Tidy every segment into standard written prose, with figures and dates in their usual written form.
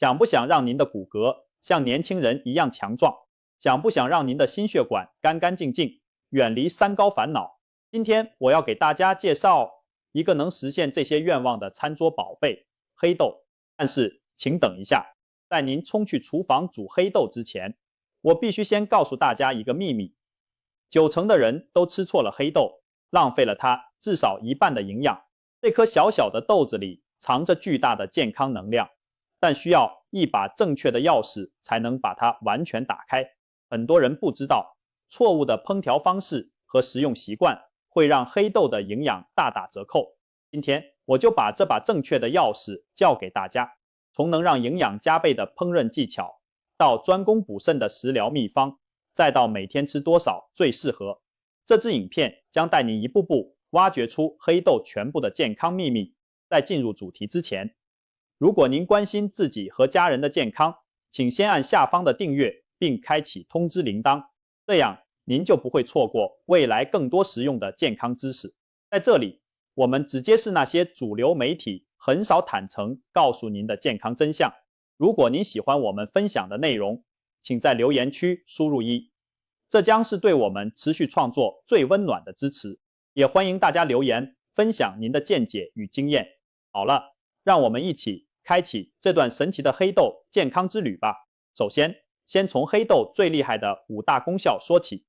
想不想让您的骨骼像年轻人一样强壮？想不想让您的心血管干干净净，远离三高烦恼？今天我要给大家介绍一个能实现这些愿望的餐桌宝贝——黑豆。但是请等一下，在您冲去厨房煮黑豆之前，我必须先告诉大家一个秘密：90%的人都吃错了黑豆，浪费了它至少1半的营养。这颗小小的豆子里藏着巨大的健康能量，但需要一把正确的钥匙才能把它完全打开。很多人不知道，错误的烹调方式和食用习惯会让黑豆的营养大打折扣。今天我就把这把正确的钥匙教给大家，从能让营养加倍的烹饪技巧，到专攻补肾的食疗秘方，再到每天吃多少最适合。这支影片将带你一步步挖掘出黑豆全部的健康秘密。在进入主题之前，如果您关心自己和家人的健康，请先按下方的订阅并开启通知铃铛，这样您就不会错过未来更多实用的健康知识。在这里，我们只揭示那些主流媒体很少坦诚告诉您的健康真相。如果您喜欢我们分享的内容，请在留言区输入1，这将是对我们持续创作最温暖的支持。也欢迎大家留言分享您的见解与经验。好了，让我们一起开启这段神奇的黑豆健康之旅吧。首先从黑豆最厉害的5大功效说起。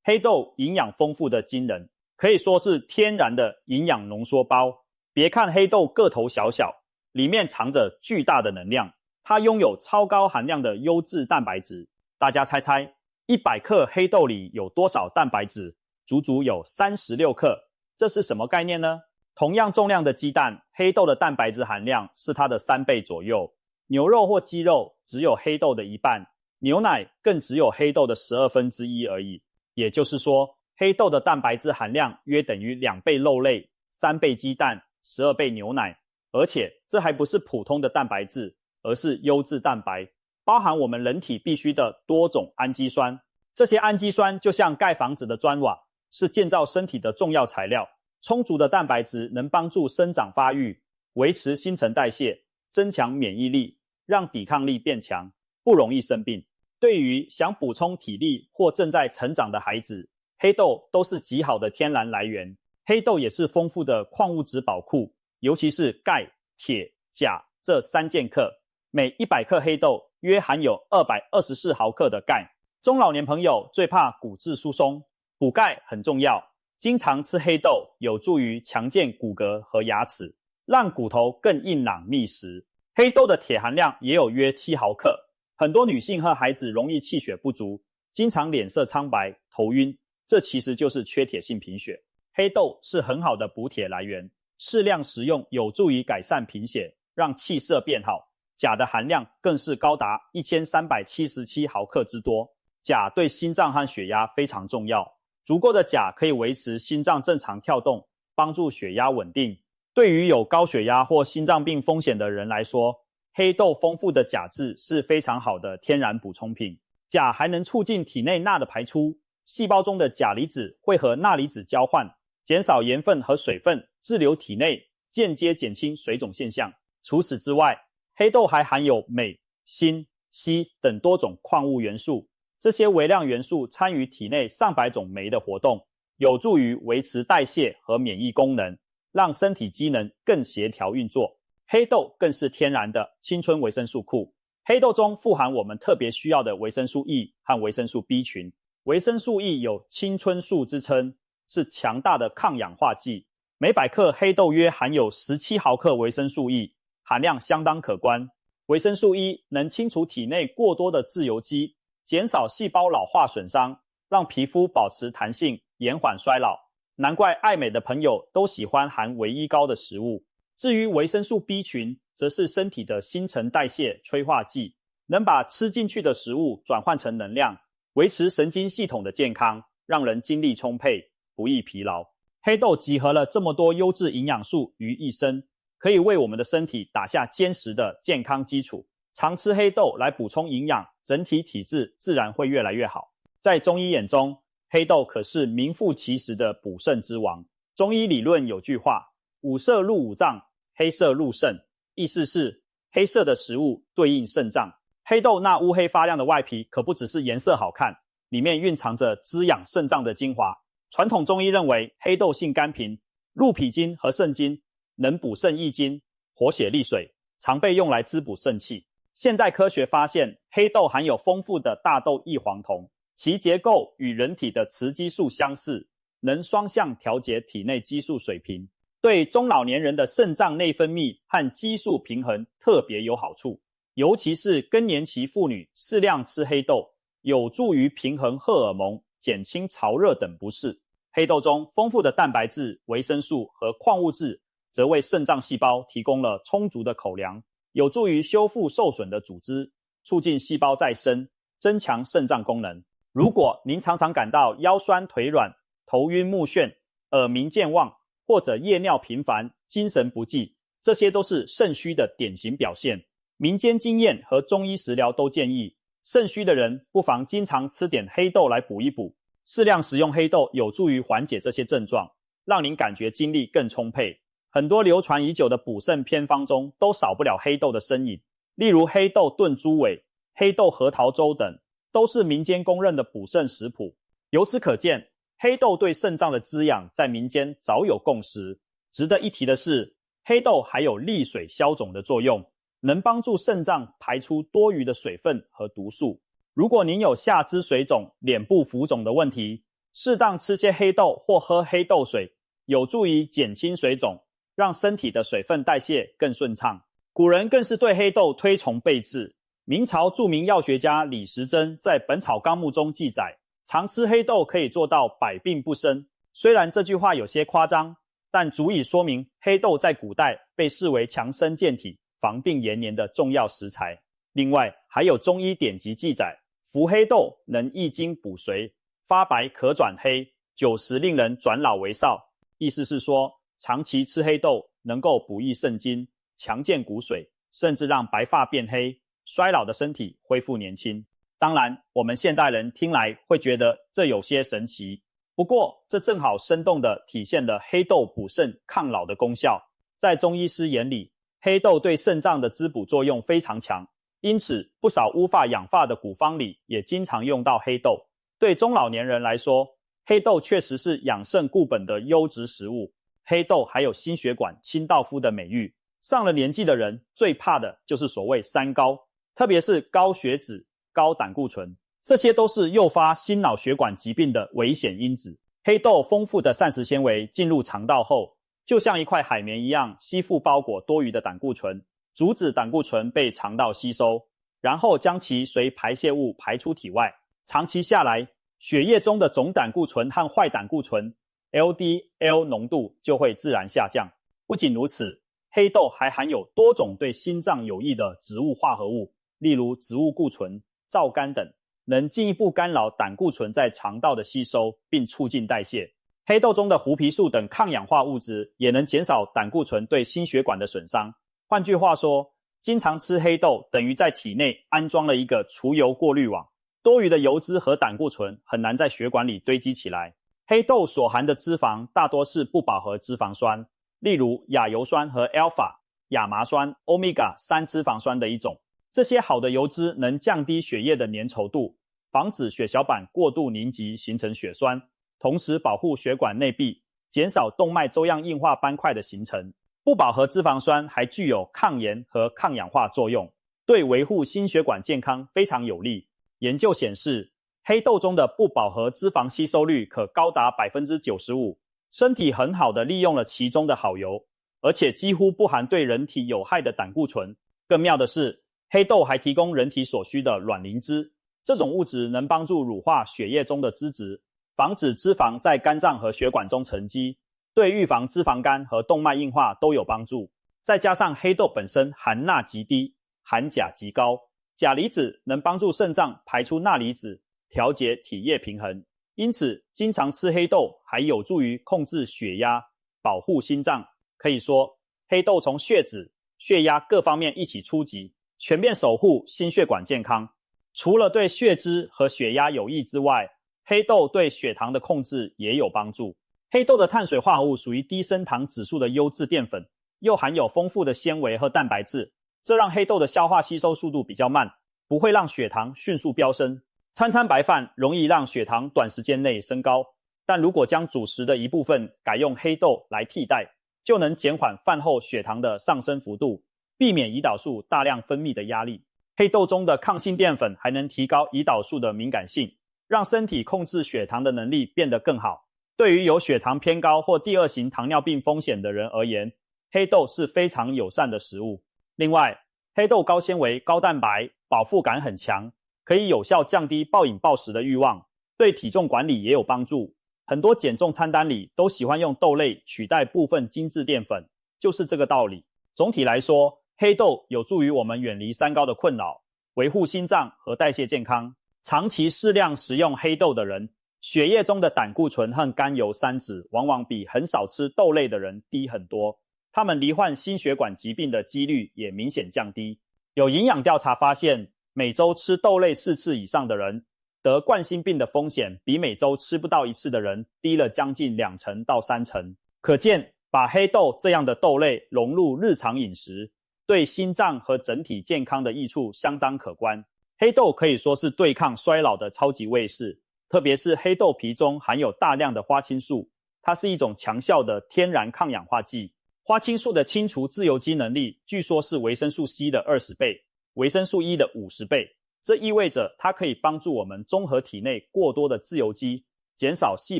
黑豆营养丰富的惊人，可以说是天然的营养浓缩包。别看黑豆个头小小，里面藏着巨大的能量，它拥有超高含量的优质蛋白质。大家猜猜，100克黑豆里有多少蛋白质？足足有36克。这是什么概念呢？同样重量的鸡蛋，黑豆的蛋白质含量是它的3倍左右。牛肉或鸡肉只有黑豆的1半，牛奶更只有黑豆的1/12而已。也就是说，黑豆的蛋白质含量约等于2倍肉类、3倍鸡蛋、12倍牛奶。而且这还不是普通的蛋白质，而是优质蛋白，包含我们人体必需的多种氨基酸。这些氨基酸就像盖房子的砖瓦，是建造身体的重要材料。充足的蛋白质能帮助生长发育，维持新陈代谢，增强免疫力，让抵抗力变强，不容易生病。对于想补充体力或正在成长的孩子，黑豆都是极好的天然来源。黑豆也是丰富的矿物质宝库，尤其是钙、铁、钾这3剑客。每100克黑豆约含有224毫克的钙。中老年朋友最怕骨质疏松，补钙很重要。经常吃黑豆有助于强健骨骼和牙齿，让骨头更硬朗密实。黑豆的铁含量也有约7毫克。很多女性和孩子容易气血不足，经常脸色苍白、头晕，这其实就是缺铁性贫血。黑豆是很好的补铁来源，适量食用有助于改善贫血，让气色变好。钾的含量更是高达1377毫克之多。钾对心脏和血压非常重要，足够的钾可以维持心脏正常跳动，帮助血压稳定。对于有高血压或心脏病风险的人来说，黑豆丰富的钾质是非常好的天然补充品。钾还能促进体内钠的排出，细胞中的钾离子会和钠离子交换，减少盐分和水分滞留体内，间接减轻水肿现象。除此之外，黑豆还含有镁、锌、硒等多种矿物元素，这些微量元素参与体内上百种酶的活动，有助于维持代谢和免疫功能，让身体机能更协调运作。黑豆更是天然的青春维生素库。黑豆中富含我们特别需要的维生素 E 和维生素 B 群。维生素 E 有青春素之称，是强大的抗氧化剂。每100克黑豆约含有17毫克维生素 E， 含量相当可观。维生素 E 能清除体内过多的自由基，减少细胞老化损伤，让皮肤保持弹性，延缓衰老。难怪爱美的朋友都喜欢含维 E 高的食物。至于维生素 B 群，则是身体的新陈代谢催化剂，能把吃进去的食物转换成能量，维持神经系统的健康，让人精力充沛，不易疲劳。黑豆集合了这么多优质营养素于一身，可以为我们的身体打下坚实的健康基础。常吃黑豆来补充营养，整体体质自然会越来越好。在中医眼中，黑豆可是名副其实的补肾之王。中医理论有句话，五色入五脏，黑色入肾，意思是黑色的食物对应肾脏。黑豆那乌黑发亮的外皮可不只是颜色好看，里面蕴藏着滋养肾脏的精华。传统中医认为黑豆性甘平，入脾经和肾经，能补肾益精，活血利水，常被用来滋补肾气。现代科学发现，黑豆含有丰富的大豆异黄酮，其结构与人体的雌激素相似，能双向调节体内激素水平，对中老年人的肾脏内分泌和激素平衡特别有好处。尤其是更年期妇女适量吃黑豆，有助于平衡荷尔蒙，减轻潮热等不适。黑豆中丰富的蛋白质、维生素和矿物质则为肾脏细胞提供了充足的口粮，有助于修复受损的组织，促进细胞再生，增强肾脏功能。如果您常常感到腰酸腿软、头晕目眩、耳鸣健忘，或者夜尿频繁、精神不济，这些都是肾虚的典型表现。民间经验和中医食疗都建议，肾虚的人不妨经常吃点黑豆来补一补。适量食用黑豆有助于缓解这些症状，让您感觉精力更充沛。很多流传已久的补肾偏方中都少不了黑豆的身影，例如黑豆炖猪尾、黑豆核桃粥等，都是民间公认的补肾食谱。由此可见，黑豆对肾脏的滋养在民间早有共识。值得一提的是，黑豆还有利水消肿的作用，能帮助肾脏排出多余的水分和毒素。如果您有下肢水肿、脸部浮肿的问题，适当吃些黑豆或喝黑豆水，有助于减轻水肿，让身体的水分代谢更顺畅。古人更是对黑豆推崇备至。明朝著名药学家李时珍在《本草纲目》中记载，常吃黑豆可以做到百病不生。虽然这句话有些夸张，但足以说明黑豆在古代被视为强身健体、防病延年的重要食材。另外，还有中医典籍记载，服黑豆能益精补髓，发白可转黑，久食令人转老为少。意思是说，长期吃黑豆能够补益肾精，强健骨髓，甚至让白发变黑，衰老的身体恢复年轻。当然，我们现代人听来会觉得这有些神奇，不过这正好生动地体现了黑豆补肾抗老的功效。在中医师眼里，黑豆对肾脏的滋补作用非常强，因此不少乌发养发的古方里也经常用到黑豆。对中老年人来说，黑豆确实是养肾固本的优质食物。黑豆还有心血管、清道夫的美誉。上了年纪的人最怕的就是所谓三高，特别是高血脂、高胆固醇，这些都是诱发心脑血管疾病的危险因子。黑豆丰富的膳食纤维进入肠道后，就像一块海绵一样吸附包裹多余的胆固醇，阻止胆固醇被肠道吸收，然后将其随排泄物排出体外。长期下来，血液中的总胆固醇和坏胆固醇 LDL 浓度就会自然下降。不仅如此，黑豆还含有多种对心脏有益的植物化合物，例如植物固醇、皂苷等，能进一步干扰胆固醇在肠道的吸收，并促进代谢。黑豆中的胡皮素等抗氧化物质也能减少胆固醇对心血管的损伤。换句话说，经常吃黑豆等于在体内安装了一个除油过滤网，多余的油脂和胆固醇很难在血管里堆积起来。黑豆所含的脂肪大多是不饱和脂肪酸，例如亚油酸和 alpha、亚麻酸、omega 3脂肪酸的一种。这些好的油脂能降低血液的粘稠度，防止血小板过度凝集形成血栓，同时保护血管内壁，减少动脉粥样硬化斑块的形成。不饱和脂肪酸还具有抗炎和抗氧化作用，对维护心血管健康非常有利。研究显示，黑豆中的不饱和脂肪吸收率可高达 95%， 身体很好地利用了其中的好油，而且几乎不含对人体有害的胆固醇。更妙的是，黑豆还提供人体所需的卵磷脂，这种物质能帮助乳化血液中的脂质，防止脂肪在肝脏和血管中沉积，对预防脂肪肝和动脉硬化都有帮助。再加上黑豆本身含钠极低，含钾极高，钾离子能帮助肾脏排出钠离子，调节体液平衡。因此，经常吃黑豆还有助于控制血压，保护心脏。可以说，黑豆从血脂、血压各方面一起出击，全面守护心血管健康。除了对血脂和血压有益之外，黑豆对血糖的控制也有帮助。黑豆的碳水化合物属于低升糖指数的优质淀粉，又含有丰富的纤维和蛋白质，这让黑豆的消化吸收速度比较慢，不会让血糖迅速飙升。餐餐白饭容易让血糖短时间内升高，但如果将主食的一部分改用黑豆来替代，就能减缓饭后血糖的上升幅度，避免胰岛素大量分泌的压力。黑豆中的抗性淀粉还能提高胰岛素的敏感性，让身体控制血糖的能力变得更好。对于有血糖偏高或第二型糖尿病风险的人而言，黑豆是非常友善的食物。另外，黑豆高纤维、高蛋白，饱腹感很强，可以有效降低暴饮暴食的欲望，对体重管理也有帮助。很多减重餐单里都喜欢用豆类取代部分精致淀粉，就是这个道理。总体来说，黑豆有助于我们远离三高的困扰，维护心脏和代谢健康。长期适量食用黑豆的人，血液中的胆固醇和甘油三酯往往比很少吃豆类的人低很多，他们罹患心血管疾病的几率也明显降低。有营养调查发现，每周吃豆类4次以上的人，得冠心病的风险比每周吃不到1次的人低了将近2成到3成。可见，把黑豆这样的豆类融入日常饮食，对心脏和整体健康的益处相当可观。黑豆可以说是对抗衰老的超级卫士，特别是黑豆皮中含有大量的花青素，它是一种强效的天然抗氧化剂。花青素的清除自由基能力据说是维生素 C 的20倍，维生素 E 的50倍。这意味着它可以帮助我们中和体内过多的自由基，减少细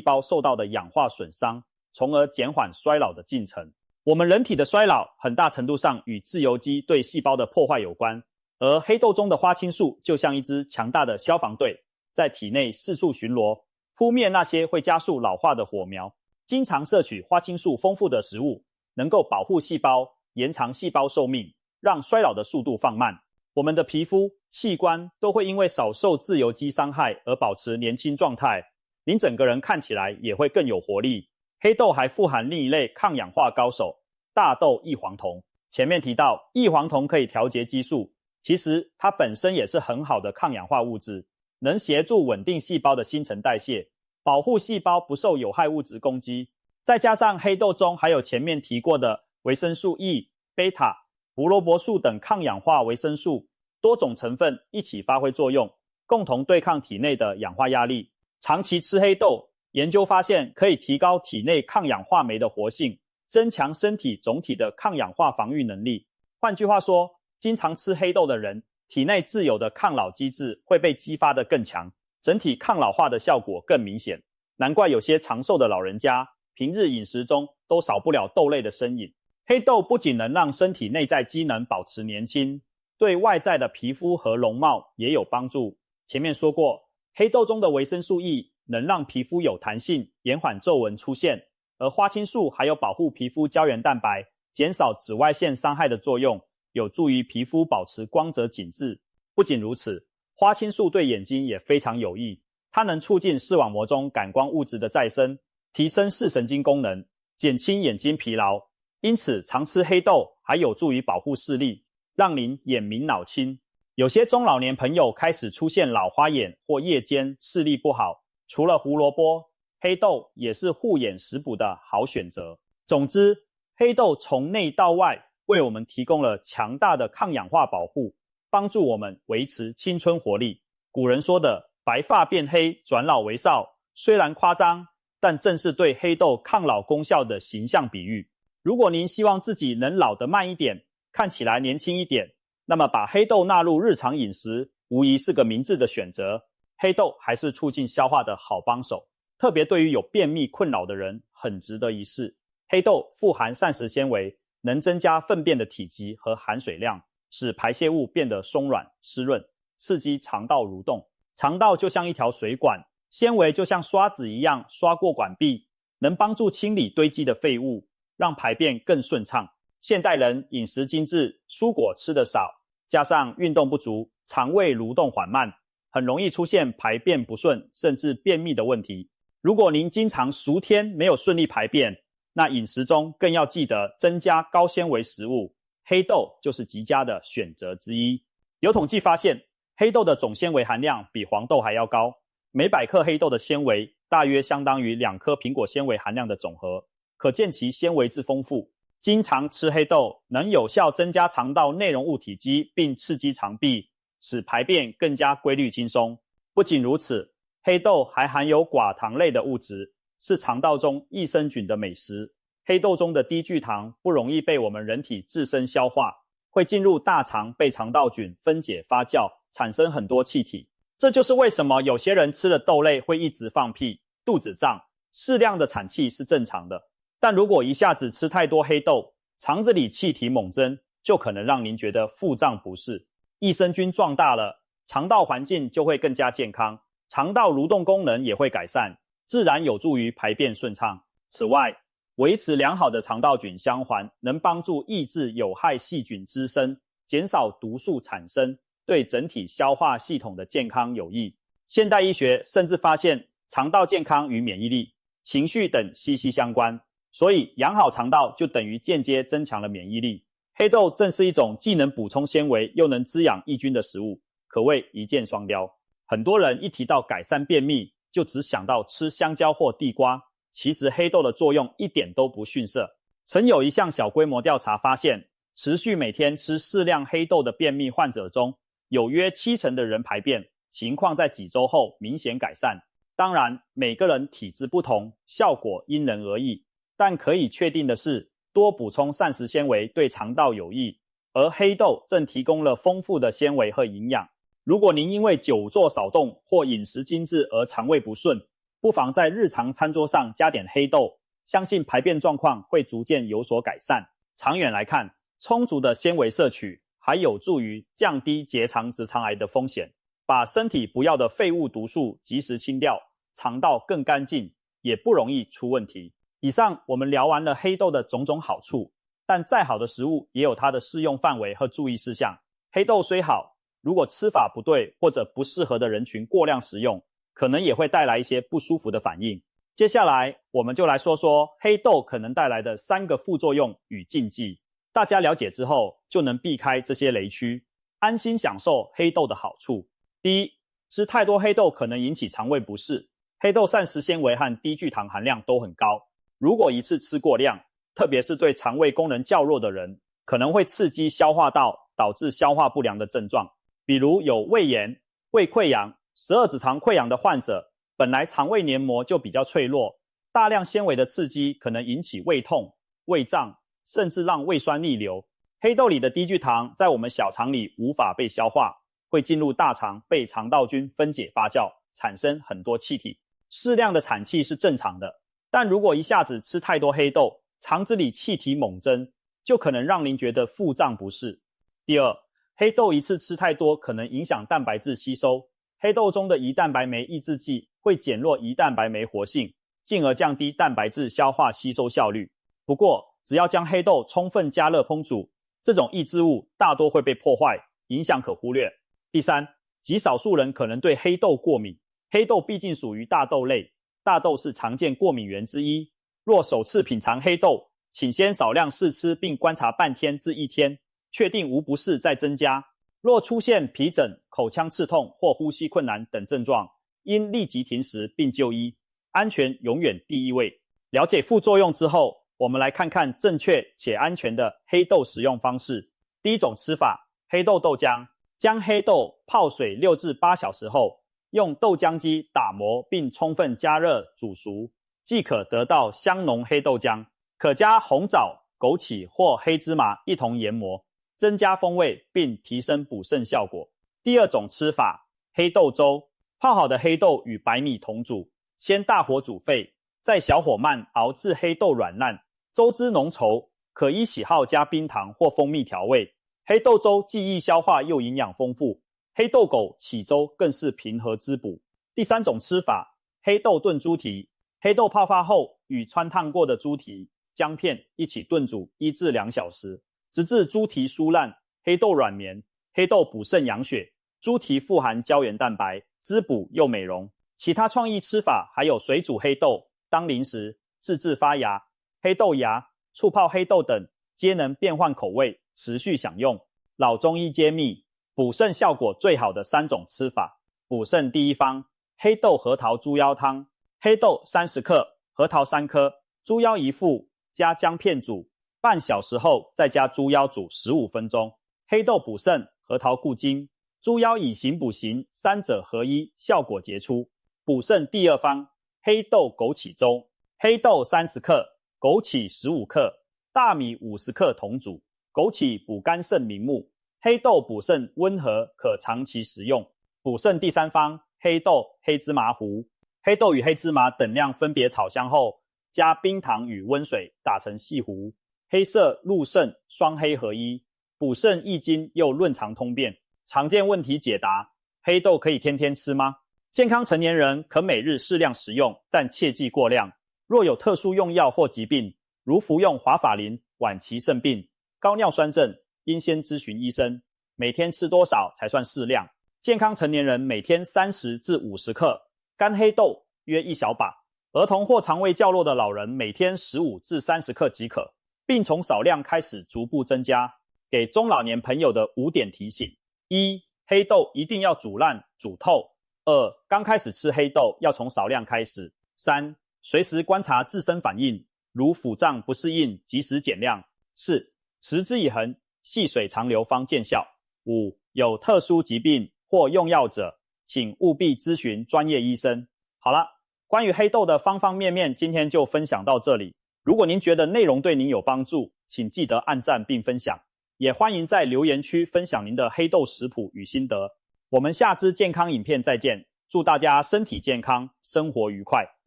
胞受到的氧化损伤，从而减缓衰老的进程。我们人体的衰老很大程度上与自由基对细胞的破坏有关，而黑豆中的花青素就像一支强大的消防队，在体内四处巡逻，扑灭那些会加速老化的火苗。经常摄取花青素丰富的食物，能够保护细胞，延长细胞寿命，让衰老的速度放慢。我们的皮肤、器官都会因为少受自由基伤害而保持年轻状态，您整个人看起来也会更有活力。黑豆还富含另一类抗氧化高手——大豆异黄酮。前面提到异黄酮可以调节激素，其实它本身也是很好的抗氧化物质，能协助稳定细胞的新陈代谢，保护细胞不受有害物质攻击。再加上黑豆中还有前面提过的维生素 E、贝塔、胡萝卜素等抗氧化维生素，多种成分一起发挥作用，共同对抗体内的氧化压力。长期吃黑豆，研究发现可以提高体内抗氧化酶的活性，增强身体总体的抗氧化防御能力。换句话说，经常吃黑豆的人，体内自有的抗老机制会被激发得更强，整体抗老化的效果更明显。难怪有些长寿的老人家，平日饮食中都少不了豆类的身影。黑豆不仅能让身体内在机能保持年轻，对外在的皮肤和容貌也有帮助。前面说过，黑豆中的维生素 E 能让皮肤有弹性，延缓皱纹出现，而花青素还有保护皮肤胶原蛋白，减少紫外线伤害的作用，有助于皮肤保持光泽紧致。不仅如此，花青素对眼睛也非常有益，它能促进视网膜中感光物质的再生，提升视神经功能，减轻眼睛疲劳。因此，常吃黑豆还有助于保护视力，让您眼明脑清。有些中老年朋友开始出现老花眼或夜间视力不好，除了胡萝卜，黑豆也是护眼食补的好选择。总之，黑豆从内到外为我们提供了强大的抗氧化保护，帮助我们维持青春活力。古人说的白发变黑，转老为少，虽然夸张，但正是对黑豆抗老功效的形象比喻。如果您希望自己能老得慢一点，看起来年轻一点，那么把黑豆纳入日常饮食，无疑是个明智的选择。黑豆还是促进消化的好帮手，特别对于有便秘困扰的人，很值得一试。黑豆富含膳食纤维，能增加粪便的体积和含水量，使排泄物变得松软湿润，刺激肠道蠕动。肠道就像一条水管，纤维就像刷子一样刷过管壁，能帮助清理堆积的废物，让排便更顺畅。现代人饮食精致，蔬果吃得少，加上运动不足，肠胃蠕动缓慢，很容易出现排便不顺甚至便秘的问题。如果您经常数天没有顺利排便，那饮食中更要记得增加高纤维食物，黑豆就是极佳的选择之一。有统计发现，黑豆的总纤维含量比黄豆还要高，每100克黑豆的纤维大约相当于2颗苹果纤维含量的总和，可见其纤维之丰富。经常吃黑豆能有效增加肠道内容物体积，并刺激肠壁，使排便更加规律轻松。不仅如此，黑豆还含有寡糖类的物质，是肠道中益生菌的美食。黑豆中的低聚糖不容易被我们人体自身消化，会进入大肠被肠道菌分解发酵，产生很多气体。这就是为什么有些人吃了豆类会一直放屁、肚子胀，适量的产气是正常的。但如果一下子吃太多黑豆，肠子里气体猛增，就可能让您觉得腹胀不适。益生菌壮大了，肠道环境就会更加健康，肠道蠕动功能也会改善，自然有助于排便顺畅。此外，维持良好的肠道菌相环，能帮助抑制有害细菌滋生，减少毒素产生，对整体消化系统的健康有益。现代医学甚至发现，肠道健康与免疫力、情绪等息息相关，所以养好肠道就等于间接增强了免疫力。黑豆正是一种既能补充纤维又能滋养益菌的食物，可谓一箭双雕。很多人一提到改善便秘，就只想到吃香蕉或地瓜，其实黑豆的作用一点都不逊色。曾有一项小规模调查发现，持续每天吃适量黑豆的便秘患者中，有约70%的人排便情况在几周后明显改善。当然，每个人体质不同，效果因人而异，但可以确定的是，多补充膳食纤维对肠道有益，而黑豆正提供了丰富的纤维和营养。如果您因为久坐少动或饮食精致而肠胃不顺，不妨在日常餐桌上加点黑豆，相信排便状况会逐渐有所改善。长远来看，充足的纤维摄取还有助于降低结肠直肠癌的风险，把身体不要的废物毒素及时清掉，肠道更干净，也不容易出问题。以上我们聊完了黑豆的种种好处，但再好的食物也有它的适用范围和注意事项。黑豆虽好，如果吃法不对或者不适合的人群过量食用，可能也会带来一些不舒服的反应。接下来我们就来说说黑豆可能带来的3个副作用与禁忌，大家了解之后就能避开这些雷区，安心享受黑豆的好处。第一，吃太多黑豆可能引起肠胃不适。黑豆膳食纤维和低聚糖含量都很高，如果一次吃过量，特别是对肠胃功能较弱的人，可能会刺激消化道，导致消化不良的症状，比如有胃炎、胃溃疡、十二指肠溃疡的患者，本来肠胃黏膜就比较脆弱，大量纤维的刺激可能引起胃痛、胃胀，甚至让胃酸逆流。黑豆里的低聚糖在我们小肠里无法被消化，会进入大肠被肠道菌分解发酵，产生很多气体。适量的产气是正常的，但如果一下子吃太多黑豆，肠子里气体猛增，就可能让您觉得腹胀不适。第二，黑豆一次吃太多可能影响蛋白质吸收，黑豆中的胰蛋白酶抑制剂会减弱胰蛋白酶活性，进而降低蛋白质消化吸收效率。不过，只要将黑豆充分加热烹煮，这种抑制物大多会被破坏，影响可忽略。第三，极少数人可能对黑豆过敏，黑豆毕竟属于大豆类，大豆是常见过敏源之一。若首次品尝黑豆，请先少量试吃并观察半天至1天，确定无不适再增加。若出现皮疹、口腔刺痛或呼吸困难等症状，应立即停食并就医，安全永远第一位。了解副作用之后，我们来看看正确且安全的黑豆食用方式。第一种吃法，黑豆豆浆。将黑豆泡水6至8小时后，用豆浆机打磨并充分加热煮熟，即可得到香浓黑豆浆。可加红枣、枸杞或黑芝麻一同研磨，增加风味并提升补肾效果。第二种吃法，黑豆粥。泡好的黑豆与白米同煮，先大火煮沸，再小火慢熬至黑豆软烂，粥汁浓稠，可依喜好加冰糖或蜂蜜调味。黑豆粥既易消化又营养丰富，黑豆枸杞粥更是平和滋补。第三种吃法，黑豆炖猪蹄。黑豆泡发后，与汆烫过的猪蹄、姜片一起炖煮1至2小时，直至猪蹄酥烂，黑豆软绵。黑豆补肾养血，猪蹄富含胶原蛋白，滋补又美容。其他创意吃法还有水煮黑豆、当零食、自制发芽、黑豆芽、醋泡黑豆等，皆能变换口味，持续享用。老中医揭秘，补肾效果最好的3种吃法。补肾第一方，黑豆核桃猪腰汤。黑豆30克，核桃3颗，猪腰1副，加姜片煮，半小时后再加猪腰煮15分钟。黑豆补肾，核桃固精，猪腰以形补形，三者合一，效果杰出。补肾第二方，黑豆枸杞粥。黑豆30克，枸杞15克，大米50克同煮。枸杞补肝肾明目，黑豆补肾温和，可长期食用。补肾第三方，黑豆、黑芝麻糊。黑豆与黑芝麻等量分别炒香后，加冰糖与温水打成细糊。黑色入肾，双黑合一，补肾益精又润肠通便。常见问题解答：黑豆可以天天吃吗？健康成年人可每日适量食用，但切忌过量。若有特殊用药或疾病，如服用华法林、晚期肾病、高尿酸症，应先咨询医生。每天吃多少才算适量？健康成年人每天30至50克，干黑豆约1小把。儿童或肠胃较弱的老人每天15至30克即可，并从少量开始逐步增加。给中老年朋友的5点提醒：1. 黑豆一定要煮烂、煮透。2. 刚开始吃黑豆要从少量开始。3. 随时观察自身反应，如腹胀不适应，及时减量。4. 持之以恒，细水长流方见效。5. 有特殊疾病或用药者，请务必咨询专业医生。好了，关于黑豆的方方面面，今天就分享到这里。如果您觉得内容对您有帮助，请记得按赞并分享，也欢迎在留言区分享您的黑豆食谱与心得。我们下支健康影片再见，祝大家身体健康，生活愉快。